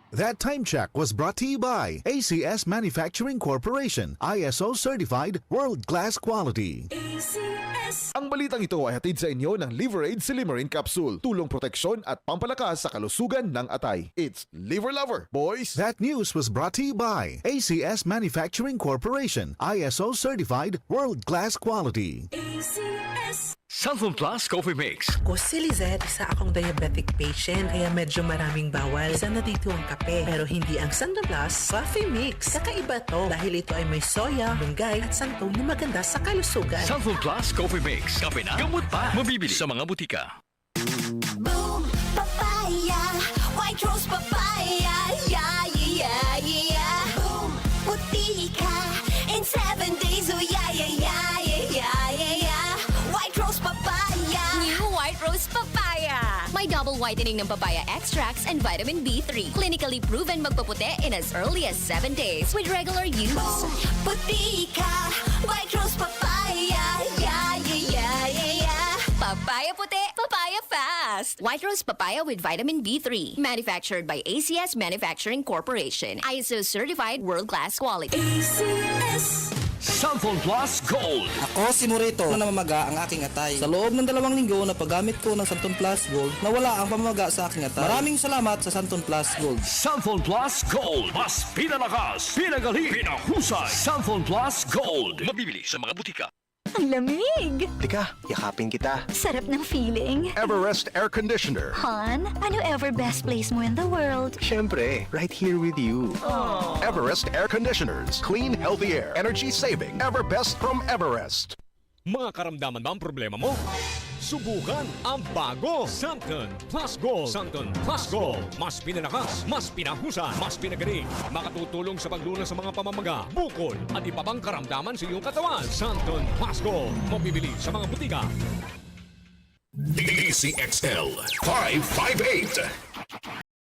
That time check was brought to you by ACS Manufacturing Corporation, ISO certified, world-class quality. ACS. Ang balitang ito ay hatid sa inyo ng Liver Aid Silimarin Capsule. Tulong proteksyon at pampalakas sa kalusugan ng atay. It's Liver Lover, boys! That news was brought to you by ACS Manufacturing Corporation, ISO certified, world-class quality. ACS. Santon Plus Coffee Mix. Ako si Lizette, isa akong diabetic patient, kaya medyo maraming bawal. Isa na dito ang kape, pero hindi ang Santon Plus Coffee Mix. Kakaiba to dahil ito ay may soya, lunggay at santol na maganda sa kalusugan. Santon Plus Coffee Mix. Kape na, gamot pa. Mabibili sa mga butika. Boom, papaya, white rose papaya, yeah, yeah, yeah. Boom, puti ka, in 7 days, oh yeah, yeah, yeah, yeah, yeah, yeah. White rose papaya. New White Rose Papaya. May double whitening ng papaya extracts and vitamin B3. Clinically proven magpaputi in as early as 7 days with regular use. Boom, puti ka, white rose papaya, yeah, yeah, yeah, yeah, yeah. Papaya puti, papaya fast. White Rose Papaya with vitamin B3. Manufactured by ACS Manufacturing Corporation. ISO certified world-class quality. ACS. Santon Plus Gold. Ako si Morito na namamaga ang aking atay. Sa loob ng 2 linggo na paggamit ko ng Santon Plus Gold, nawala ang pamamaga sa aking atay. Maraming salamat sa Santon Plus Gold. Santon Plus Gold. Mas pinalakas, pinagaling, pinahusay. Santon Plus Gold. Mabibili sa mga butika. Ang lamig! Teka, yakapin kita. Sarap ng feeling. Everest Air Conditioner. Han, ano ever best place mo in the world? Siyempre, right here with you. Everest Air Conditioners. Clean, healthy air. Energy saving. Ever best from Everest. Mga karamdaman ba ang problema mo? Subukan ang bago Santon Plus Gold. Santon Plus Gold. Mas pinalakas, mas pinahusay, mas pinagaling. Makatutulong sa paglunas sa mga pamamaga, bukol at iba pang karamdaman sa iyong katawan. Santon Plus Gold. Mabibili sa mga butika. DCXL 558